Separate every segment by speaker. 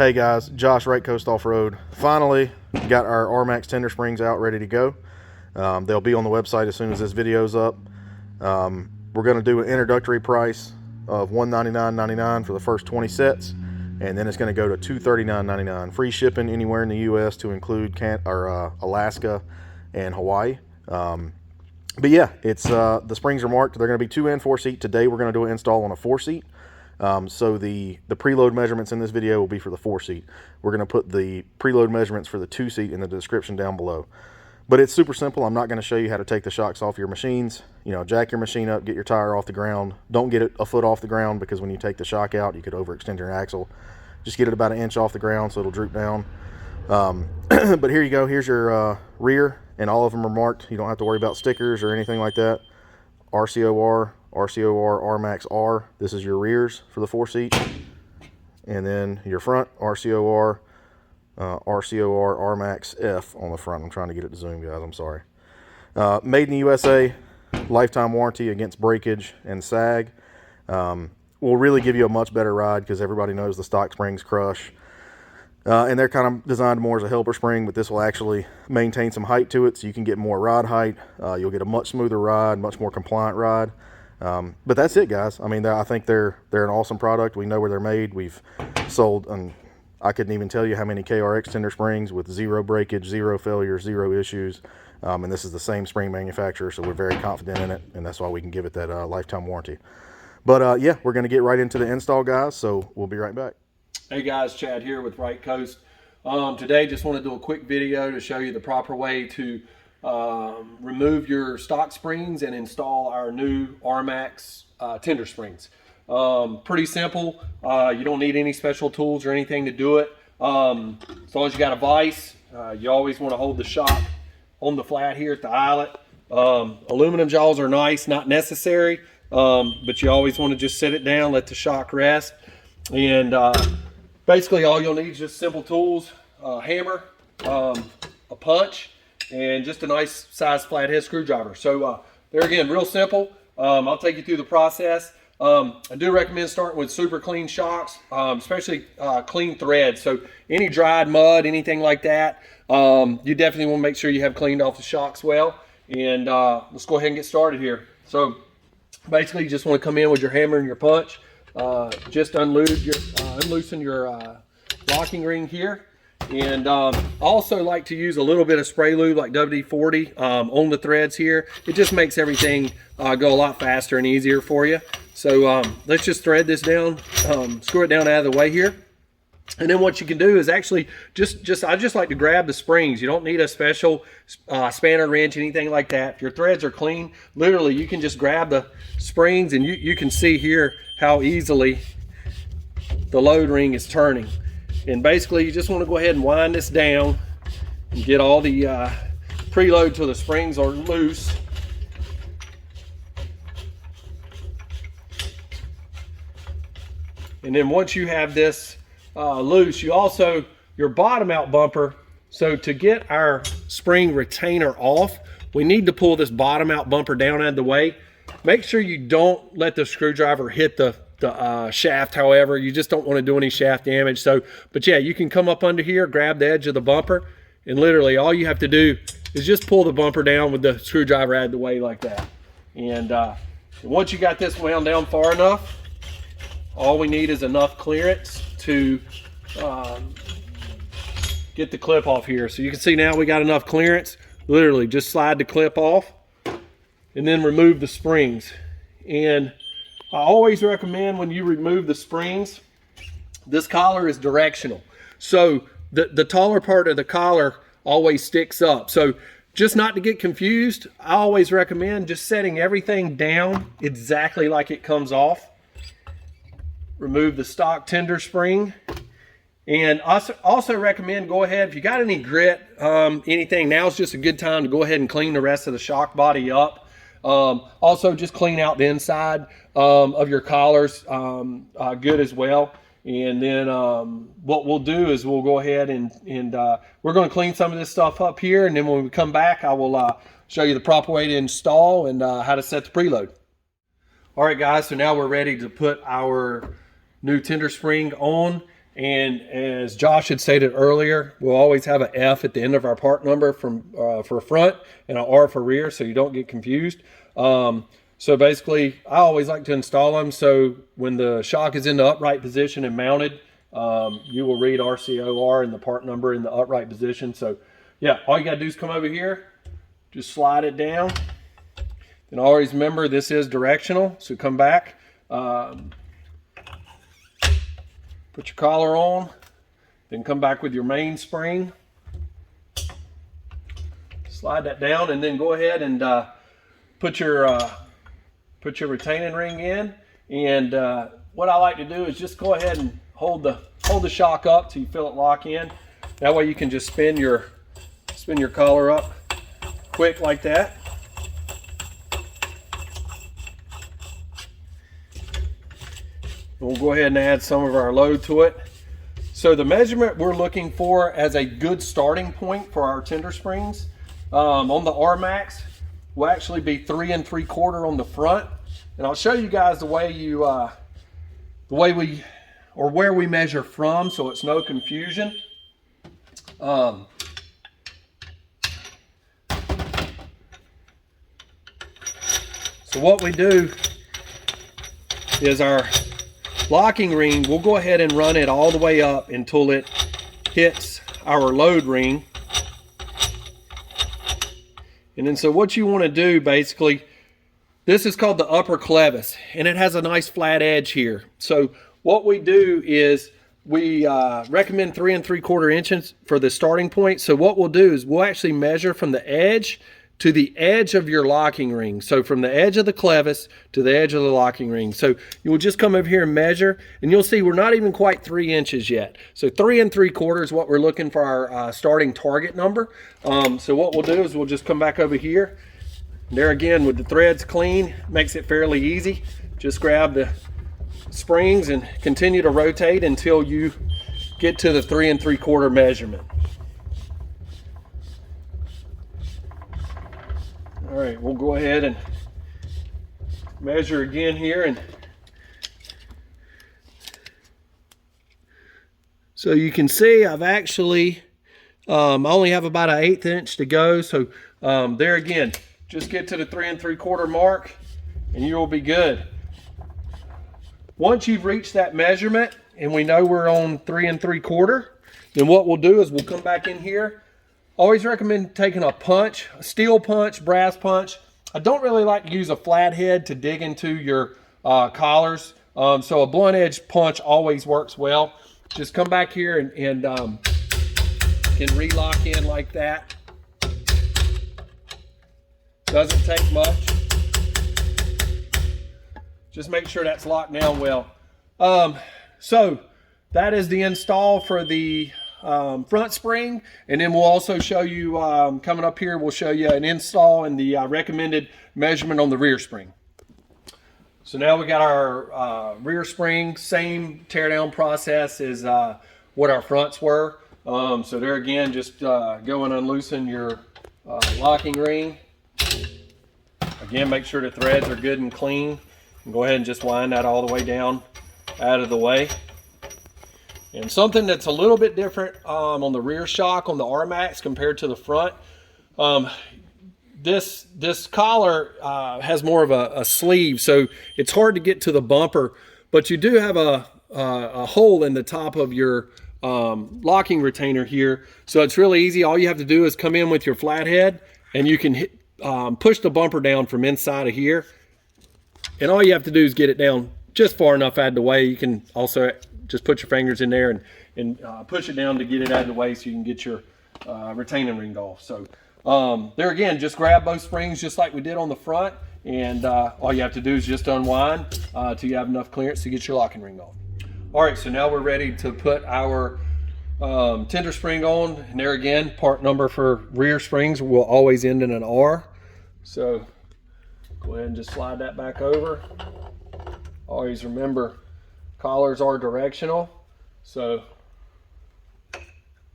Speaker 1: Hey guys, Josh, Right Coast Off-Road. Finally got our Rmax tender springs out ready to go. They'll be on the website as soon as this video's up. We're going to do an introductory price of $199.99 for the first 20 sets, and then it's going to go to $239.99. Free shipping anywhere in the U.S. to include Alaska and Hawaii. But yeah, it's the springs are marked. They're going to be 2 and 4 seat. Today we're going to do an install on a 4 seat. So the preload measurements in this video will be for the 4 seat. We're going to put the preload measurements for the 2 seat in the description down below. But it's super simple. I'm not going to show you how to take the shocks off your machines. You know, jack your machine up, get your tire off the ground. Don't get it a foot off the ground, because when you take the shock out, you could overextend your axle. Just get it about 1 inch off the ground so it'll droop down. But here you go. Here's your rear, and all of them are marked. You don't have to worry about stickers or anything like that. Rcor, Rmax R. This is your rears for the 4 seat. And then your front, Rcor, Rmax F on the front. I'm trying to get it to zoom, guys. I'm sorry. Made in the USA, lifetime warranty against breakage and sag. Will really give you a much better ride, because everybody knows the stock springs crush. And they're kind of designed more as a helper spring, but this will actually maintain some height to it, so you can get more ride height. You'll get a much smoother ride, much more compliant ride. But that's it, guys. I mean, I think they're an awesome product. We know where they're made. We've sold, and I couldn't even tell you how many KRX tender springs with 0 breakage, 0 failures, 0 issues. And this is the same spring manufacturer, so we're very confident in it, and that's why we can give it that lifetime warranty. But yeah, we're going to get right into the install, guys, so we'll be right back.
Speaker 2: Hey guys, Chad here with Right Coast. Today just want to do a quick video to show you the proper way to remove your stock springs and install our new Rmax tender springs. Pretty simple. You don't need any special tools or anything to do it. As long as you got a vise, you always want to hold the shock on the flat here at the eyelet. Aluminum jaws are nice, not necessary, but you always want to just sit it down, let the shock rest. And basically all you'll need is just simple tools, a hammer, a punch, and just a nice size flathead screwdriver. So there again, real simple. I'll take you through the process. I do recommend starting with super clean shocks, especially clean threads. So any dried mud, anything like that, you definitely want to make sure you have cleaned off the shocks well. And let's go ahead and get started here. So basically you just want to come in with your hammer and your punch. Just unloosen your locking ring here. And I also like to use a little bit of spray lube like WD-40 on the threads here. It just makes everything go a lot faster and easier for you. So let's just thread this down, screw it down out of the way here. And then what you can do is actually I just like to grab the springs. You don't need a special spanner, wrench, anything like that. If your threads are clean, literally you can just grab the springs, and you can see here how easily the load ring is turning. And basically you just want to go ahead and wind this down and get all the preload till the springs are loose. And then once you have this loose, your bottom out bumper, so to get our spring retainer off, we need to pull this bottom out bumper down out of the way. Make sure you don't let the screwdriver hit the shaft. However, you just don't want to do any shaft damage. But yeah, you can come up under here, grab the edge of the bumper, and literally all you have to do is just pull the bumper down with the screwdriver out of the way like that. And once you got this wound down far enough, all we need is enough clearance to get the clip off here. So you can see now we got enough clearance. Literally just slide the clip off and then remove the springs. And I always recommend when you remove the springs, this collar is directional. So the taller part of the collar always sticks up. So just not to get confused, I always recommend just setting everything down exactly like it comes off. Remove the stock tender spring. And also recommend, go ahead, if you got any grit, anything, now's just a good time to go ahead and clean the rest of the shock body up. Also just clean out the inside of your collars good as well. And then what we'll do is we'll go ahead and we're going to clean some of this stuff up here, and then when we come back I will show you the proper way to install and how to set the preload. All right guys, so now we're ready to put our new tender spring on, And as Josh had stated earlier, we'll always have an F at the end of our part number for front and an R for rear, so you don't get confused. So basically, I always like to install them so when the shock is in the upright position and mounted, you will read RCOR and the part number in the upright position. So yeah, all you got to do is come over here, just slide it down. And always remember, this is directional, so come back. Put your collar on, then come back with your mainspring. Slide that down, and then go ahead and put your retaining ring in. And what I like to do is just go ahead and hold the shock up till you feel it lock in. That way you can just spin your collar up quick like that. We'll go ahead and add some of our load to it. So the measurement we're looking for as a good starting point for our tender springs on the Rmax will actually be 3 3/4 on the front, and I'll show you guys the way where we measure from, so it's no confusion. So what we do is our locking ring, we'll go ahead and run it all the way up until it hits our load ring. And then so what you want to do basically, this is called the upper clevis, and it has a nice flat edge here. So what we do is we recommend 3 3/4 inches for the starting point. So what we'll do is we'll actually measure from the edge to the edge of your locking ring. So from the edge of the clevis to the edge of the locking ring. So you will just come over here and measure, and you'll see we're not even quite 3 inches yet. So 3 3/4 is what we're looking for our starting target number. So what we'll do is we'll just come back over here. There again, with the threads clean, makes it fairly easy. Just grab the springs and continue to rotate until you get to the 3 3/4 measurement. All right, we'll go ahead and measure again here. And so you can see I've actually, I only have about an 1/8 inch to go. So there again, just get to the 3 3/4 mark and you'll be good. Once you've reached that measurement and we know we're on 3 3/4, then what we'll do is we'll come back in here. Always recommend taking a punch, a steel punch, brass punch. I don't really like to use a flathead to dig into your collars. So a blunt edge punch always works well. Just come back here and can re-lock in like that. Doesn't take much. Just make sure that's locked down well. So that is the install for the front spring, and then we'll also show you coming up here, we'll show you an install and the recommended measurement on the rear spring. So now we got our rear spring, same teardown process as what our fronts were. So there again, just go and unloosen your locking ring. Again, make sure the threads are good and clean, and go ahead and just wind that all the way down out of the way. And something that's a little bit different on the rear shock on the Rmax compared to the front, this collar has more of a sleeve, so it's hard to get to the bumper, but you do have a hole in the top of your locking retainer here, so it's really easy. All you have to do is come in with your flathead, and you can push the bumper down from inside of here, and all you have to do is get it down just far enough out of the way. You can also just put your fingers in there and push it down to get it out of the way so you can get your retaining ring off. So there again, just grab both springs just like we did on the front, and all you have to do is just unwind till you have enough clearance to get your locking ring off. All right, so now we're ready to put our tender spring on, and there again, part number for rear springs will always end in an R. So go ahead and just slide that back over. Always remember, collars are directional, so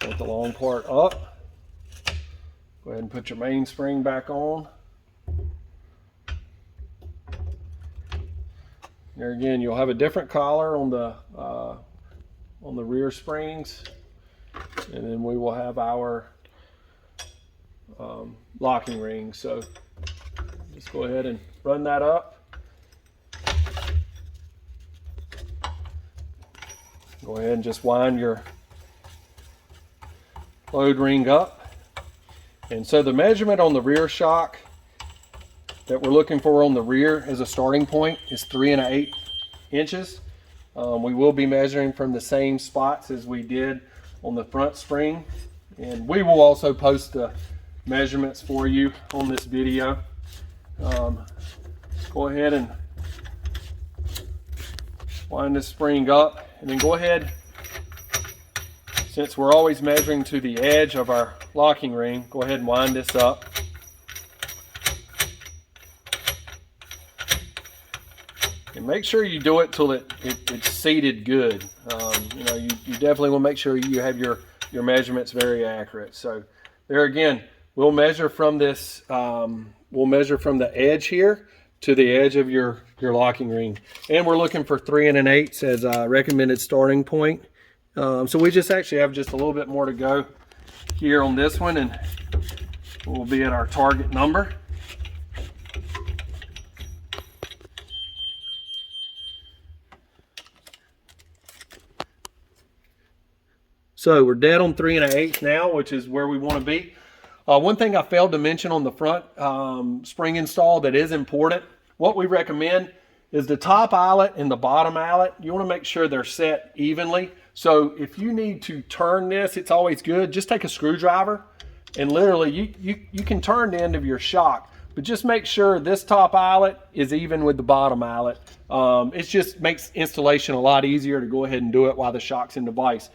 Speaker 2: put the long part up. Go ahead and put your mainspring back on. There again, you'll have a different collar on on the rear springs, and then we will have our locking ring. So just go ahead and run that up. Go ahead and just wind your load ring up. And so the measurement on the rear shock that we're looking for on the rear as a starting point is 3 1/8 inches. We will be measuring from the same spots as we did on the front spring, and we will also post the measurements for you on this video. Go ahead and wind this spring up, and then go ahead, since we're always measuring to the edge of our locking ring, go ahead and wind this up. And make sure you do it till it's seated good. You know, you definitely want to make sure you have your measurements very accurate. So there again, we'll measure from this, we'll measure from the edge here to the edge of your locking ring. And we're looking for 3 1/8 as a recommended starting point. So we just actually have just a little bit more to go here on this one, and we'll be at our target number. So we're dead on 3 1/8 now, which is where we want to be. One thing I failed to mention on the front spring install that is important, what we recommend is the top eyelet and the bottom eyelet, you want to make sure they're set evenly. So if you need to turn this, it's always good, just take a screwdriver and literally you can turn the end of your shock, but just make sure this top eyelet is even with the bottom eyelet. It just makes installation a lot easier to go ahead and do it while the shock's in the vise.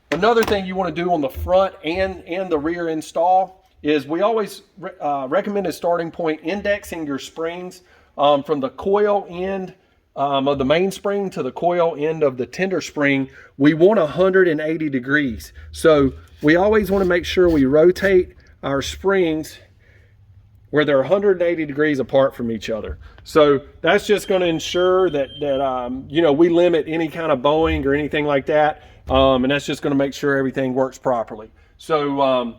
Speaker 2: Another thing you want to do on the front and the rear install is we always recommend a starting point indexing your springs from the coil end of the main spring to the coil end of the tender spring. We want 180 degrees. So we always want to make sure we rotate our springs where they're 180 degrees apart from each other. So that's just going to ensure that you know, we limit any kind of bowing or anything like that. And that's just going to make sure everything works properly. So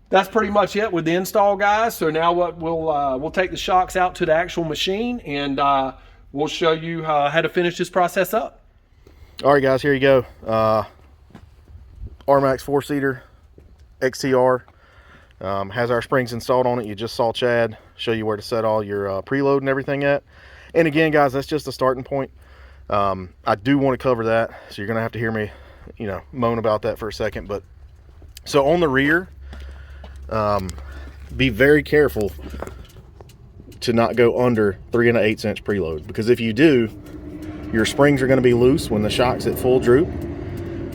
Speaker 2: that's pretty much it with the install, guys. So now what we'll take the shocks out to the actual machine, and we'll show you how to finish this process up.
Speaker 1: All right, guys, here you go. Rmax 4-seater XTR has our springs installed on it. You just saw Chad show you where to set all your preload and everything at. And again, guys, that's just a starting point. I do want to cover that, so you're gonna have to hear me, you know, moan about that for a second. But so on the rear, be very careful to not go under 3 1/8 inch preload, because if you do, your springs are going to be loose when the shock's at full droop,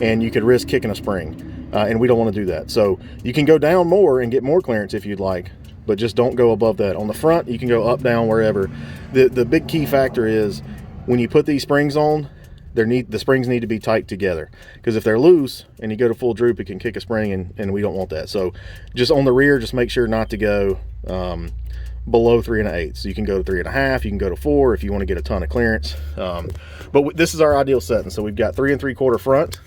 Speaker 1: and you could risk kicking a spring, and we don't want to do that. So you can go down more and get more clearance if you'd like, but just don't go above that. On the front, you can go up, down, wherever. The big key factor is when you put these springs on, the springs need to be tight together, because if they're loose and you go to full droop, it can kick a spring, and we don't want that. So just on the rear, just make sure not to go below 3 1/8. So you can go to 3 1/2, you can go to 4 if you want to get a ton of clearance. But this is our ideal setting. So we've got 3 3/4 front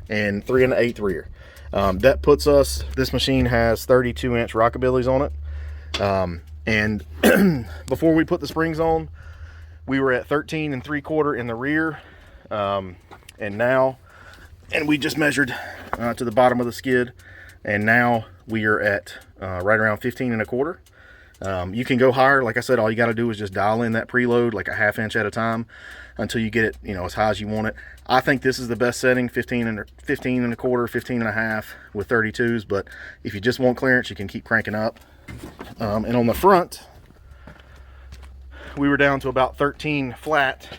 Speaker 1: and 3 1/8 rear. That puts us, this machine has 32 inch rockabillies on it. And before we put the springs on, we were at 13 3/4 in the rear, and we just measured to the bottom of the skid, and now we are at right around 15 1/4. You can go higher. Like I said, all you got to do is just dial in that preload like a 1/2 inch at a time until you get it, you know, as high as you want it. I think this is the best setting, 15 1/4, 15 1/2 with 32s. But if you just want clearance, you can keep cranking up. And on the front, we were down to about 13 flat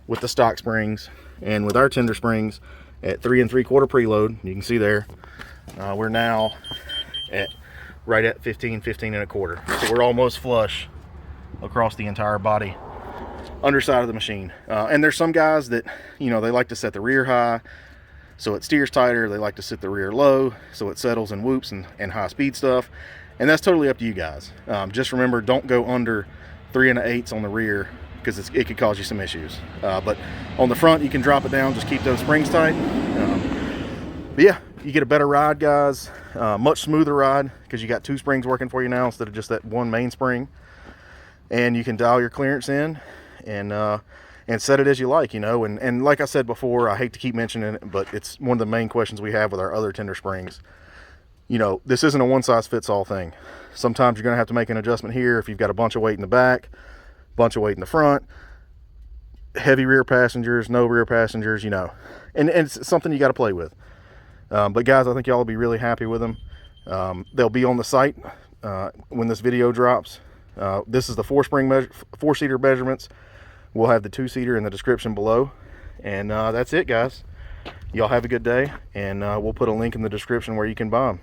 Speaker 1: with the stock springs, and with our tender springs at 3 3/4 preload, you can see there, we're now at right at 15 1/4. So we're almost flush across the entire body underside of the machine. And there's some guys that, you know, they like to set the rear high so it steers tighter. They like to set the rear low so it settles and whoops and high speed stuff, and that's totally up to you guys. Just remember, don't go under 3 1/8 on the rear because it could cause you some issues. But on the front, you can drop it down, just keep those springs tight. But yeah, you get a better ride, guys. Much smoother ride because you got 2 springs working for you now instead of just that one main spring. And you can dial your clearance in and set it as you like, you know. And like I said before, I hate to keep mentioning it, but it's one of the main questions we have with our other tender springs. You know, this isn't a one-size-fits-all thing. Sometimes you're going to have to make an adjustment here if you've got a bunch of weight in the back, bunch of weight in the front, heavy rear passengers, no rear passengers, you know. And it's something you got to play with. But guys, I think y'all will be really happy with them. They'll be on the site when this video drops. This is the 4-seater measurements. We'll have the 2-seater in the description below. And that's it, guys. Y'all have a good day, and we'll put a link in the description where you can buy them.